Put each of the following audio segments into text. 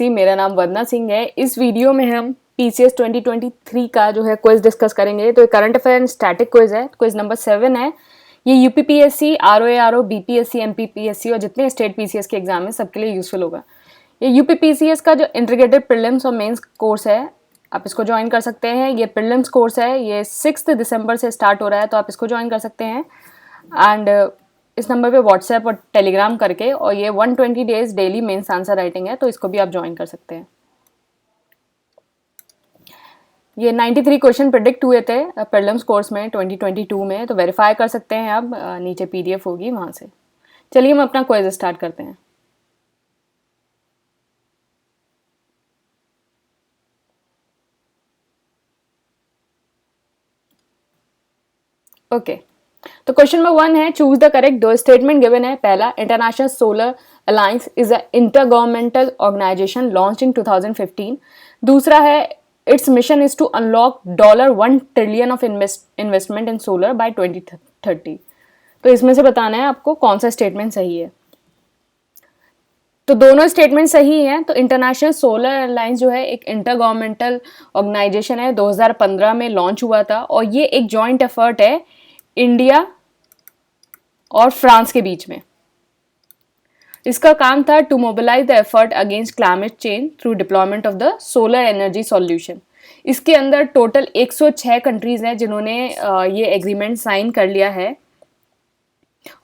मेरा नाम वंदना सिंह है। इस वीडियो में हम पीसीएस 2023 का जो है क्विज डिस्कस करेंगे। तो करंट अफेयर स्टैटिक क्विज है, क्विज नंबर 7 है। ये यूपीपीएससी, आरओ, बीपीएससी, एमपीपीएससी और जितने स्टेट पीसीएस के एग्जाम है सबके लिए यूजफुल होगा। ये यूपीपीसीएस का जो इंटीग्रेटेड प्रीलिम्स और मेंस कोर्स है, आप इसको ज्वाइन कर सकते हैं। ये प्रीलिम्स कोर्स है, ये 6 दिसंबर से स्टार्ट हो रहा है, तो आप इसको ज्वाइन कर सकते हैं। एंड इस नंबर पे व्हाट्सएप और टेलीग्राम करके, और ये 120 days daily mains answer writing है, तो इसको भी आप ज्वाइन कर सकते हैं। ये 93 क्वेश्चन प्रिडिक्ट हुए थे प्रीलिम्स कोर्स में 2022 में, तो वेरीफाई कर सकते हैं आप, नीचे पीडीएफ होगी वहाँ से। चलिए हम अपना क्विज स्टार्ट करते हैं। ओके, तो क्वेश्चन नंबर 1 है, चूज द करेक्ट। दो स्टेटमेंट गिवन है। पहला, International Solar Alliance is a inter governmental organisation launch in 2015। दूसरा है, its mission is to unlock $1 trillion of investment in solar by 2030। तो इसमें से बताना है आपको कौन सा स्टेटमेंट सही है। तो दोनों स्टेटमेंट सही हैं। तो इंटरनेशनल सोलर अलायंस जो है एक इंटर गवर्नमेंटल ऑर्गेनाइजेशन है, 2015 में लॉन्च हुआ था, और ये एक जॉइंट एफर्ट है इंडिया और फ्रांस के बीच में। इसका काम था to mobilise the effort against climate change through deployment of the solar energy solution. इसके अंदर टोटल 106 कंट्रीज हैं जिन्होंने ये एग्रीमेंट साइन कर लिया है,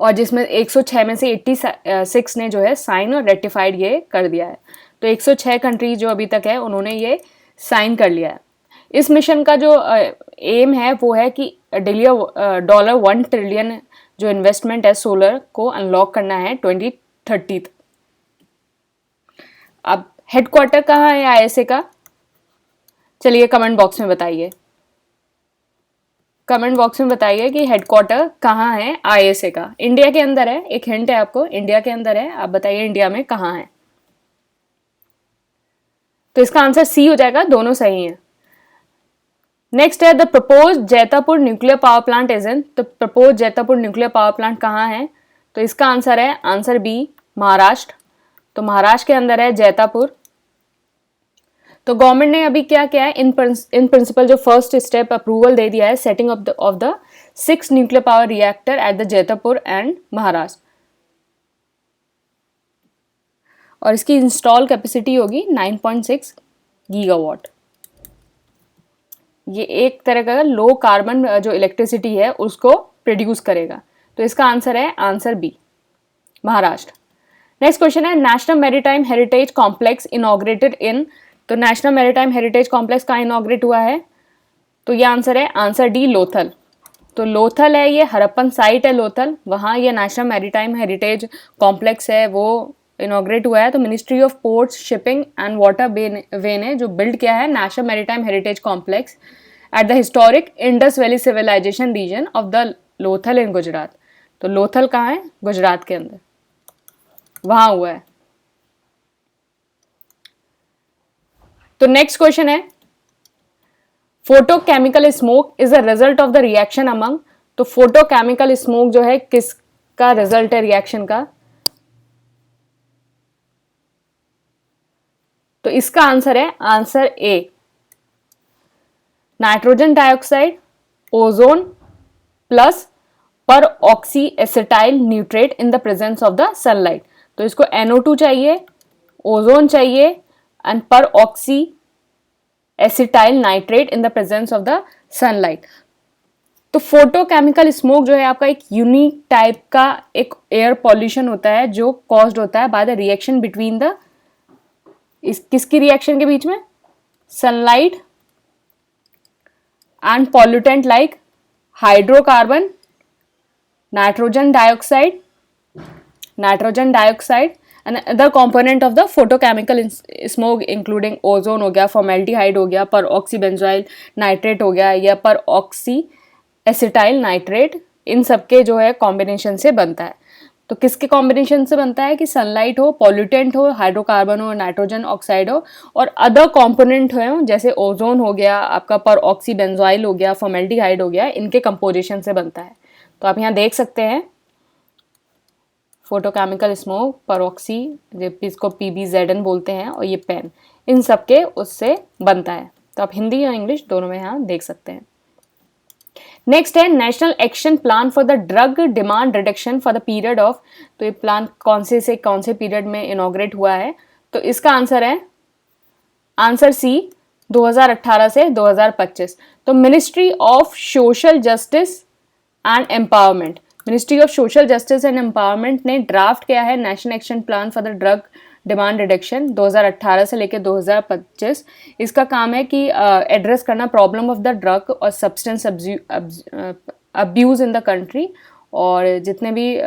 और जिसमें 106 में से 86 ने जो है साइन और रेटिफाइड ये कर दिया है। तो 106 कंट्रीज जो अभी तक है उन्होंने ये साइन कर लिया है। इस मिशन का जो एम है वो है कि $1 ट्रिलियन जो इन्वेस्टमेंट है सोलर को अनलॉक करना है 2030 तक। अब हेडक्वार्टर कहाँ है आईएसए का? चलिए कमेंट बॉक्स में बताइए। कमेंट बॉक्स में बताइए कि हेडक्वार्टर कहाँ है आईएसए का। इंडिया के अंदर है, एक हिंट है आपको, इंडिया के अंदर है। आप बताइए इंडिया में कहाँ है। तो इसका आंसर सी हो जाएगा, दोनों सही हैं। नेक्स्ट है, the propose Jaitapur nuclear power plant is in. तो propose Jaitapur nuclear power plant कहाँ है? तो इसका आंसर है आंसर बी, महाराष्ट्र। तो महाराष्ट्र के अंदर है जैतापुर। तो गवर्नमेंट ने अभी क्या किया है, इन प्रिंसिपल जो फर्स्ट स्टेप अप्रूवल दे दिया है, setting of the 6 nuclear power reactor at the Jaitapur and Maharashtra, और इसकी इंस्टॉल कैपेसिटी होगी 9.6 गीगावाट। ये एक तरह का लो कार्बन जो इलेक्ट्रिसिटी है उसको प्रोड्यूस करेगा। तो इसका आंसर है answer B, Maharashtra. Next question है, national maritime heritage complex inaugurated in. तो नेशनल मैरीटाइम हेरिटेज कॉम्प्लेक्स कहाँ इनॉग्रेट हुआ है? तो ये आंसर है आंसर डी, लोथल। तो लोथल है, ये हड़प्पन साइट है लोथल, वहाँ ये नेशनल मैरीटाइम हेरिटेज कॉम्प्लेक्स है वो इनॉग्रेट हुआ है। तो ministry of ports, shipping and water way ने जो बिल्ड किया है national maritime heritage complex at the historic Indus valley civilisation region of the Lothal in Gujarat. तो लोथल कहाँ है? गुजरात के अंदर, वहाँ हुआ है। तो नेक्स्ट क्वेश्चन है, photochemical smoke is a result of the reaction among. तो फोटोकेमिकल स्मोक जो है किसका रिजल्ट है रिएक्शन का? तो इसका आंसर है answer A, nitrogen dioxide, ozone plus per oxy acetyl nitrate in the presence of the sunlight. तो इसको NO2 चाहिए, ओजोन चाहिए and per oxy acetyl nitrate in the presence of the sunlight. तो photochemical smoke जो है आपका एक unique type का एक एयर पॉल्यूशन होता है जो कॉज्ड होता है by the reaction between the, किसकी रिएक्शन के बीच में? Sunlight and pollutant like hydrocarbon, nitrogen dioxide and other component of the photochemical smoke including ozone हो गया, फॉर्मेल्डिहाइड हो गया, पर ऑक्सी बेंजोइल नाइट्रेट हो गया, या पर ऑक्सी एसिटाइल नाइट्रेट। इन सबके जो है कॉम्बिनेशन से बनता है। तो किसके कॉम्बिनेशन से बनता है कि सनलाइट हो, पॉल्यूटेंट हो, हाइड्रोकार्बन हो, नाइट्रोजन ऑक्साइड हो, और अदर कंपोनेंट हो जैसे ओजोन हो गया, आपका पर ऑक्सी बेंजोइल हो गया, फॉर्मेल्डिहाइड हो गया, इनके कंपोजिशन से बनता है। तो आप यहाँ देख सकते हैं फोटोकेमिकल स्मोक, परॉक्सी, जिसको PBZN बोलते हैं, और ये पेन, इन सब के उससे बनता है। तो आप हिंदी या इंग्लिश दोनों में यहाँ देख सकते हैं। नेक्स्ट है national action plan for the drug demand reduction for the period of, तो ये प्लान कौन से पीरियड में इनॉग्रेट हुआ है? तो इसका आंसर है आंसर सी, 2018 से 2025। तो ministry of social justice and empowerment, ministry of social justice and empowerment ने ड्राफ्ट किया है national action plan for the drug demand reduction 2018 से लेकर 2025। इसका काम है कि एड्रेस करना प्रॉब्लम ऑफ द ड्रग और substance abuse in the country, और जितने भी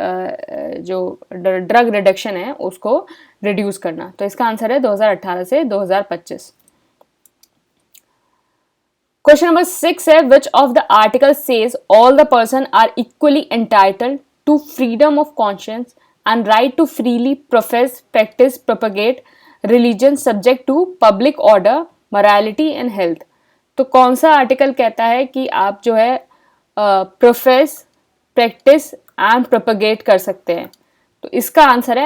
जो ड्रग रिडक्शन है उसको रिड्यूस करना। तो इसका आंसर है 2018 से 2025। क्वेश्चन नंबर 6 है which of the article says all the person are equally entitled to freedom of conscience and right to freely profess, practice, propagate religion subject to public order, morality and health। तो कौन सा article कहता है कि आप जो है profess, practice and propagate कर सकते हैं? तो इसका आंसर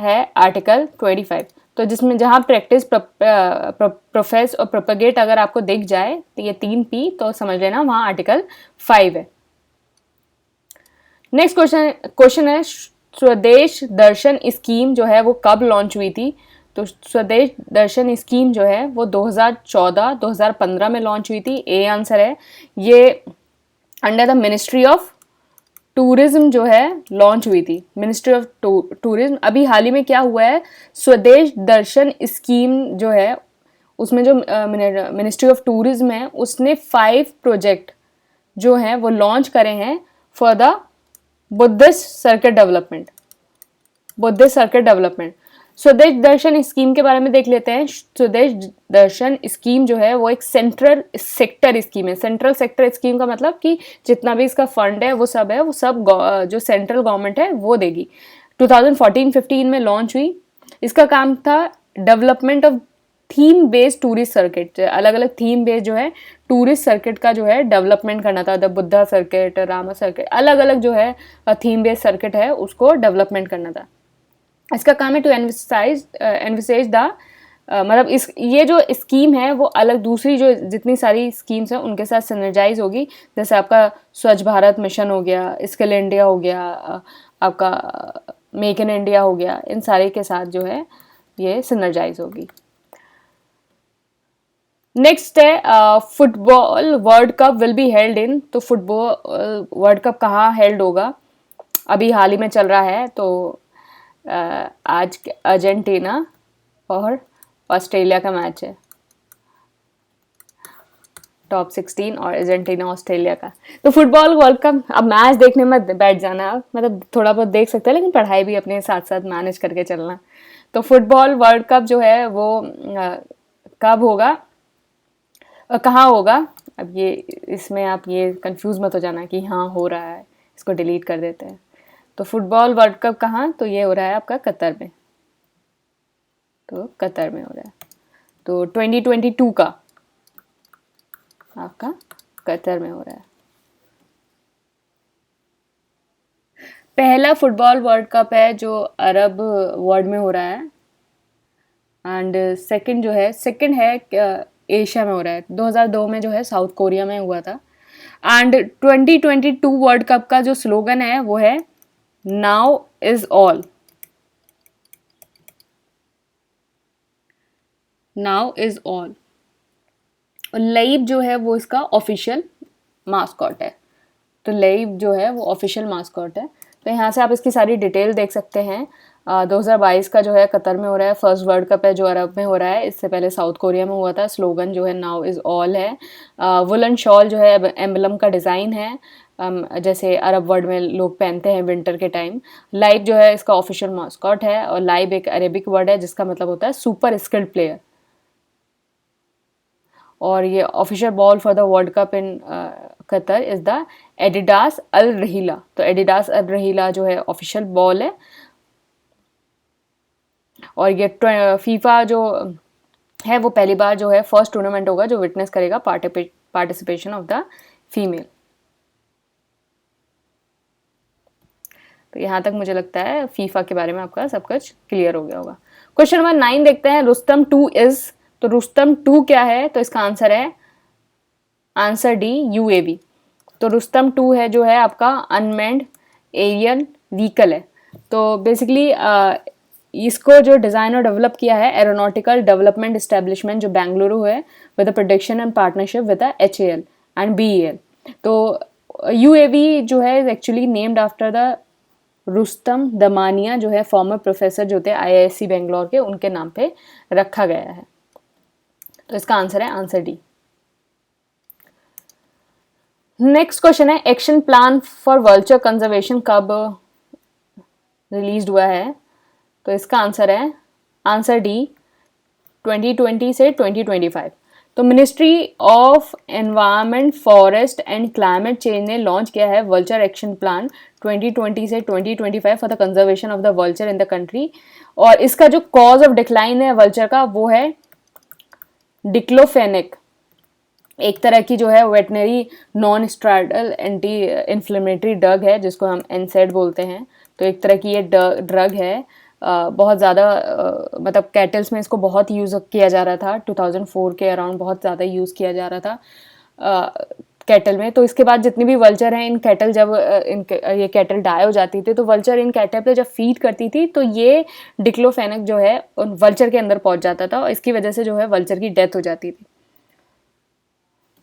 है आर्टिकल 25। तो जिसमें जहाँ प्रैक्टिस, प्रोफेस और प्रोपगेट अगर आपको दिख जाए तो ये 3P, तो समझ लेना वहाँ आर्टिकल 5 है। नेक्स्ट क्वेश्चन है स्वदेश दर्शन स्कीम जो है वो कब लॉन्च हुई थी? तो स्वदेश दर्शन स्कीम जो है वो 2014-2015 में लॉन्च हुई थी। ए आंसर है। ये under the ministry of tourism जो है लॉन्च हुई थी, मिनिस्ट्री ऑफ टूरिज्म। अभी हाल ही में क्या हुआ है, स्वदेश दर्शन स्कीम जो है उसमें जो मिनिस्ट्री ऑफ टूरिज्म है उसने 5 प्रोजेक्ट जो हैं वो लॉन्च करे हैं for the Buddhist circuit development. स्वदेश दर्शन स्कीम के बारे में देख लेते हैं। स्वदेश दर्शन स्कीम जो है वो एक सेंट्रल सेक्टर स्कीम है। सेंट्रल सेक्टर स्कीम का मतलब कि जितना भी इसका फंड है वो सब जो सेंट्रल गवर्नमेंट है वो देगी। 2014-15 में लॉन्च हुई। इसका काम था development of theme based tourist circuit, अलग अलग थीम बेस्ड जो है टूरिस्ट सर्किट का जो है डेवलपमेंट करना था। The Buddha circuit, Rama circuit, अलग अलग जो है थीम बेस्ड सर्किट है उसको डेवलपमेंट करना था। इसका काम है टू एनविसेज द मतलब ये जो स्कीम है वो अलग दूसरी जो जितनी सारी स्कीम्स हैं उनके साथ सिनर्जाइज होगी। जैसे आपका स्वच्छ भारत मिशन हो गया, स्किल इंडिया हो गया, आपका मेक इन इंडिया हो गया, इन सारे के साथ जो है ये सिनर्जाइज होगी। नेक्स्ट है football world cup will be held in. तो फुटबॉल वर्ल्ड कप कहाँ हेल्ड होगा? अभी हाल ही में चल रहा है। तो आज अर्जेंटीना और ऑस्ट्रेलिया का मैच है, टॉप 16 और अर्जेंटीना ऑस्ट्रेलिया का। तो फुटबॉल वर्ल्ड कप, अब मैच देखने मत बैठ जाना, मतलब थोड़ा बहुत देख सकते हैं लेकिन पढ़ाई भी अपने साथ साथ मैनेज करके चलना। तो फुटबॉल वर्ल्ड कप जो है वो कब होगा, कहाँ होगा? अब ये इसमें आप ये कंफ्यूज मत हो जाना कि हाँ हो रहा है, इसको डिलीट कर देते हैं। तो फुटबॉल वर्ल्ड कप कहाँ? तो ये हो रहा है आपका कतर में, तो कतर में हो रहा है। तो 2022 का आपका कतर में हो रहा है। पहला फुटबॉल वर्ल्ड कप है जो अरब वर्ल्ड में हो रहा है, एंड सेकंड है एशिया में हो रहा है। 2002 में जो है साउथ कोरिया में हुआ था। एंड 2022 वर्ल्ड कप का जो स्लोगन है वो है now is all. Now is all. और लईब जो है वो इसका ऑफिशियल मास्कॉट है। तो लईब जो है वो ऑफिशियल मास्कॉट है। तो यहाँ से आप इसकी सारी डिटेल देख सकते हैं। 2022 का जो है कतर में हो रहा है, फर्स्ट वर्ल्ड कप है जो अरब में हो रहा है। इससे पहले साउथ कोरिया में हुआ था। स्लोगन जो है नाउ इज़ ऑल है। वुलन शॉल जो है एम्बलम का डिज़ाइन है, जैसे अरब वर्ल्ड में लोग पहनते हैं विंटर के टाइम। लाइब जो है इसका ऑफिशियल मास्कॉट है, और लाइब एक अरेबिक वर्ड है जिसका मतलब होता है सुपर स्किल्ड प्लेयर। और ये official ball for the world cup in Qatar is the Adidas Al Rihla. तो एडिडास अल रहीला जो है ऑफिशियल बॉल है। और ये फीफा जो है वो पहली बार जो है फर्स्ट टूर्नामेंट होगा जो विटनेस करेगा पार्टिसिपेशन ऑफ द फीमेल। तो यहाँ तक मुझे लगता है फीफा के बारे में आपका सब कुछ क्लियर हो गया होगा। क्वेश्चन नंबर 9 देखते हैं, रुस्तम 2 इज, तो रुस्तम 2 क्या है, तो इसका आंसर है आंसर डी यूएवी। तो रुस्तम 2 है जो है आपका अनमैन्ड एरियल व्हीकल है। तो बेसिकली इसको जो डिज़ाइन और डेवलप किया है एरोनॉटिकल डेवलपमेंट इस्टेब्लिशमेंट जो बेंगलुरु है with a production and partnership with a HAL and BEL। तो UAV जो है actually named after the Rustam Damania जो है फॉर्मर प्रोफेसर जो थे IISc बेंगलोर के, उनके नाम पे रखा गया है। तो इसका आंसर है आंसर डी। नेक्स्ट क्वेश्चन है, action plan for vulture conservation कब रिलीज हुआ है, तो इसका आंसर है आंसर डी 2020 से 2025। तो ministry of environment forest and climate change ने लॉन्च किया है वल्चर एक्शन प्लान 2020 से 2025 for the conservation of the vulture in the country. और इसका जो कॉज ऑफ डिक्लाइन है वल्चर का वो है डिक्लोफेनेक, एक तरह की जो है veterinary non steroidal anti inflammatory drug है जिसको हम NSAID बोलते हैं। तो एक तरह की ये ड्रग है, बहुत ज़्यादा मतलब कैटल्स में इसको बहुत यूज़ किया जा रहा था, 2004 के अराउंड बहुत ज़्यादा यूज़ किया जा रहा था कैटल में। तो इसके बाद जितनी भी वल्चर हैं इन कैटल, जब ये कैटल डाई हो जाती थी तो वल्चर इन कैटल पे जब फीड करती थी तो ये डिक्लोफेनेक जो है उन वल्चर के अंदर पहुंच जाता था और इसकी वजह से जो है वल्चर की डेथ हो जाती थी।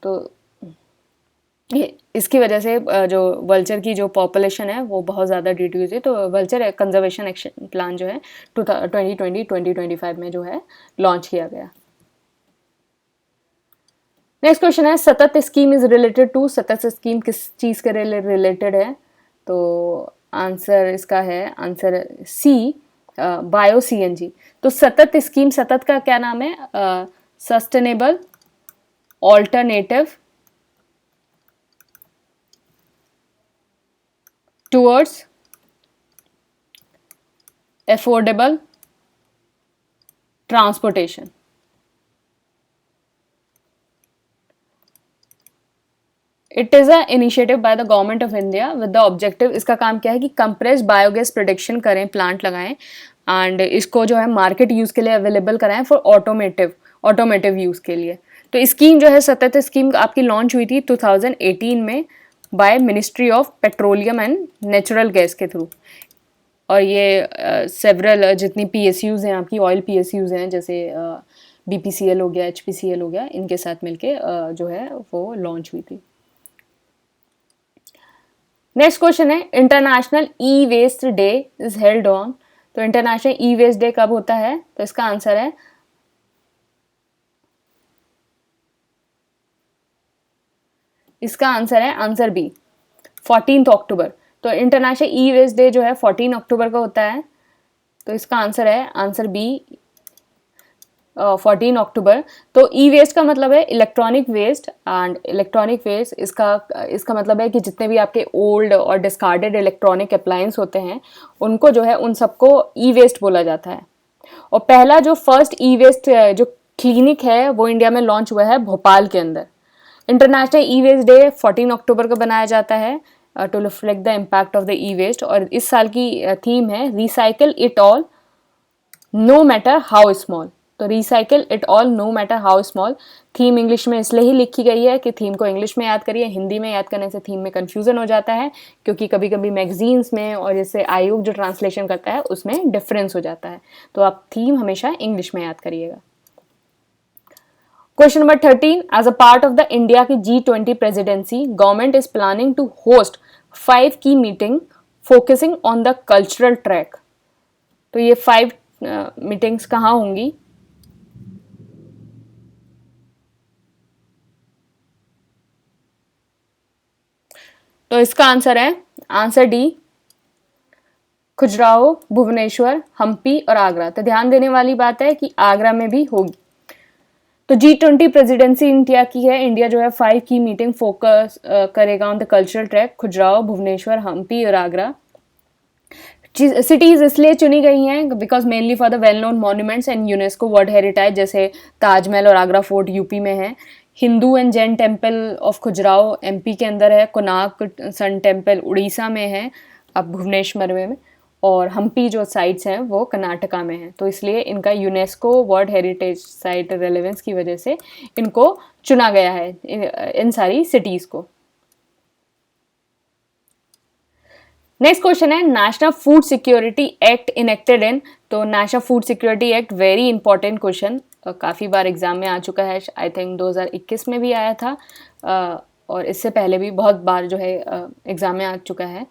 तो इसकी वजह से जो वल्चर की जो पॉपुलेशन है वो बहुत ज़्यादा रिड्यूस है। तो वल्चर कंजर्वेशन एक्शन प्लान जो है 2020-2025 में जो है लॉन्च किया गया। नेक्स्ट क्वेश्चन है, सतत स्कीम इज रिलेटेड टू, सतत स्कीम किस चीज़ के रिलेटेड है, तो आंसर इसका है आंसर सी बायो CNG। तो सतत स्कीम, सतत का क्या नाम है, sustainable alternative towards affordable transportation। It is a initiative by the government of India with the objective, इसका काम क्या है कि कंप्रेस बायोगैस प्रोडक्शन करें, प्लांट लगाएं एंड इसको जो है मार्केट यूज़ के लिए अवेलेबल कराएं फॉर ऑटोमेटिव यूज़ के लिए। तो स्कीम जो है सतत स्कीम आपकी लॉन्च हुई थी 2018 में by ministry of petroleum and natural gas के थ्रू। और ये सेवरल जितनी PSUs हैं आपकी ऑयल PSUs हैं जैसे BPCL हो गया, HPCL हो गया, इनके साथ मिलके जो है वो लॉन्च हुई थी। नेक्स्ट क्वेश्चन है, International e waste day is held on, तो इंटरनेशनल ई वेस्ट डे कब होता है, तो इसका आंसर है आंसर बी 14 अक्टूबर। तो इंटरनेशनल ई वेस्ट डे जो है 14 अक्टूबर का होता है। तो इसका आंसर है आंसर बी 14 अक्टूबर। तो ई वेस्ट का मतलब है electronic waste and electronic waste इसका मतलब है कि जितने भी आपके ओल्ड और डिस्कार्डेड इलेक्ट्रॉनिक अप्लायंस होते हैं उनको जो है उन सबको ई वेस्ट बोला जाता है। और पहला जो फर्स्ट ई वेस्ट जो क्लिनिक है वो इंडिया में लॉन्च हुआ है भोपाल के अंदर। इंटरनेशनल ई वेस्ट डे 14 अक्टूबर को बनाया जाता है to reflect the impact of the e waste. और इस साल की थीम है recycle it all no matter how small. तो recycle it all no matter how small theme English में इसलिए ही लिखी गई है कि थीम को इंग्लिश में याद करिए, हिंदी में याद करने से थीम में कन्फ्यूजन हो जाता है क्योंकि कभी कभी मैगजीन्स में और जैसे आयोग जो ट्रांसलेशन करता है उसमें डिफरेंस हो जाता है। तो आप थीम हमेशा इंग्लिश में याद करिएगा। Question number 13, as a part of the India की G20 presidency government is planning to host 5 की meeting focusing on the cultural track. तो ये 5 मीटिंग्स कहाँ होंगी, तो इसका आंसर है आंसर डी खजुराहो, भुवनेश्वर, हम्पी और आगरा। तो ध्यान देने वाली बात है कि आगरा में भी होगी। तो G20 प्रेसिडेंसी इंडिया की है, इंडिया जो है 5 की मीटिंग फोकस करेगा on the cultural track, Khajuraho, Bhubaneswar, Hampi और आगरा। सिटीज इसलिए चुनी गई हैं because mainly for the well known monuments and UNESCO world heritage, जैसे ताजमहल और आगरा फोर्ट यूपी में है, Hindu and Jain temple of Khajuraho MP के अंदर है, कोणार्क सन टेम्पल उड़ीसा में है, अब भुवनेश्वर में, और हम्पी जो साइट्स हैं वो कर्नाटका में हैं, तो इसलिए इनका UNESCO world heritage site relevance की वजह से इनको चुना गया है, इन सारी सिटीज़ को। नेक्स्ट क्वेश्चन है national food security act enacted in, तो national food security act very important question, काफ़ी बार एग्जाम में आ चुका है, आई थिंक 2021 में भी आया था, और इससे पहले भी बहुत बार जो है एग्जाम में आ चुका है,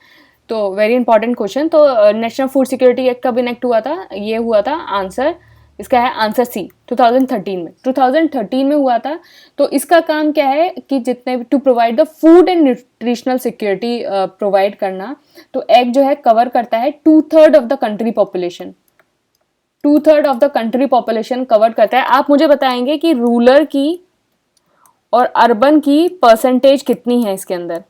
तो वेरी इंपॉर्टेंट क्वेश्चन। तो नेशनल फूड सिक्योरिटी एक्ट कब इनेक्ट हुआ था, ये हुआ था आंसर, इसका है आंसर सी, 2013 में, 2013 में हुआ था। तो इसका काम क्या है कि जितने भी to provide the food and nutritional security provide करना, तो एक्ट जो है कवर करता है 2/3 of the country population, 2/3 of the country population cover करता है। आप मुझे बताएंगे कि रूरल की और अर्बन की परसेंटेज कितनी है इसके अंदर,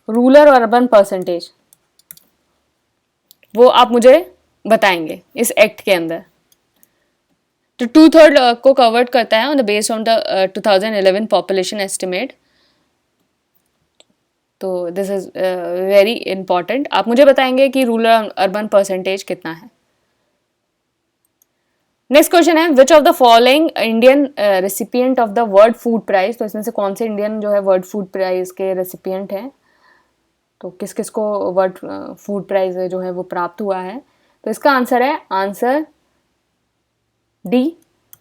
रूरल और अर्बन परसेंटेज, वो आप मुझे बताएंगे इस एक्ट के अंदर। तो 2/3 को कवर करता है on the based on the 2011 population estimate, तो दिस इज वेरी इंपॉर्टेंट। आप मुझे बताएंगे कि रूरल अर्बन परसेंटेज कितना है। नेक्स्ट क्वेश्चन है which of the following Indian recipient of the world food prize, तो इसमें से कौन से इंडियन जो है वर्ल्ड फूड प्राइज के रेसिपिएंट हैं, तो किस किस को वर्ल्ड फूड प्राइज जो है वो प्राप्त हुआ है, तो इसका आंसर है आंसर डी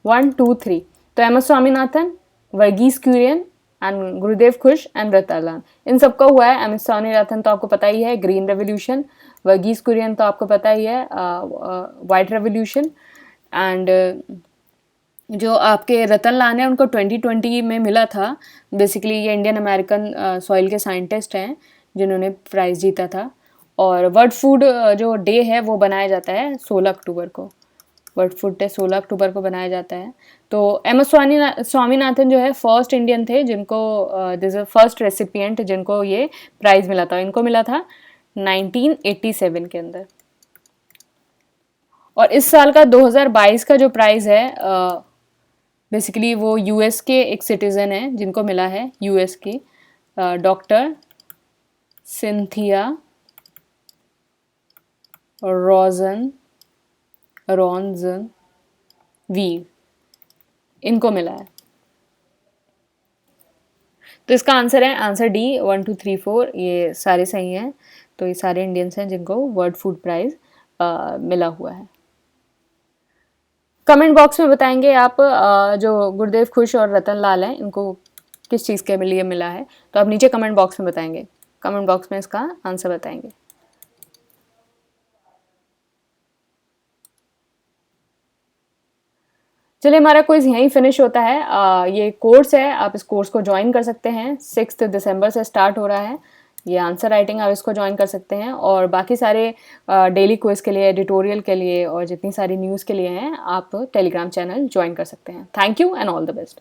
1, 2, 3। तो M S Swaminathan, Verghese Kurien and Gurdev Khush and Ratanlal, इन सबका हुआ है। एम एस स्वामीनाथन तो आपको पता ही है ग्रीन रेवोल्यूशन, वर्गीस कुरियन तो आपको पता ही है वाइट रेवोल्यूशन, एंड जो आपके रतनलाल हैं उनको 2020 में मिला था। बेसिकली ये इंडियन अमेरिकन सॉइल के साइंटिस्ट हैं जिन्होंने प्राइज़ जीता था। और वर्ल्ड फूड जो डे है वो बनाया जाता है 16 अक्टूबर को, वर्ल्ड फूड डे 16 अक्टूबर को बनाया जाता है। तो एम एस स्वामीनाथन जो है फर्स्ट इंडियन थे जिनको दिस फर्स्ट रेसिपिएंट जिनको ये प्राइज़ मिला था, इनको मिला था 1987 के अंदर। और इस साल का 2022 का जो प्राइज़ है बेसिकली वो यूएस के एक सिटीज़न है जिनको मिला है, यूएस की डॉक्टर सिंथिया रॉन्जन वीव, इनको मिला है। तो इसका आंसर है आंसर डी 1, 2, 3, 4, ये सारे सही हैं। तो ये सारे इंडियंस हैं जिनको वर्ल्ड फूड प्राइज़ मिला हुआ है। कमेंट बॉक्स में बताएंगे आप जो गुरुदेव खुश और रतनलाल हैं इनको किस चीज़ के लिए मिला है, तो आप नीचे कमेंट बॉक्स में बताएंगे, कमेंट बॉक्स में इसका आंसर बताएंगे। चलिए हमारा क्विज यहीं फिनिश होता है। ये कोर्स है, आप इस कोर्स को ज्वाइन कर सकते हैं, 6 दिसंबर से स्टार्ट हो रहा है। ये आंसर राइटिंग आप इसको ज्वाइन कर सकते हैं, और बाकी सारे डेली क्विज के लिए, एडिटोरियल के लिए और जितनी सारी न्यूज़ के लिए हैं आप टेलीग्राम चैनल ज्वाइन कर सकते हैं। Thank you and all the best.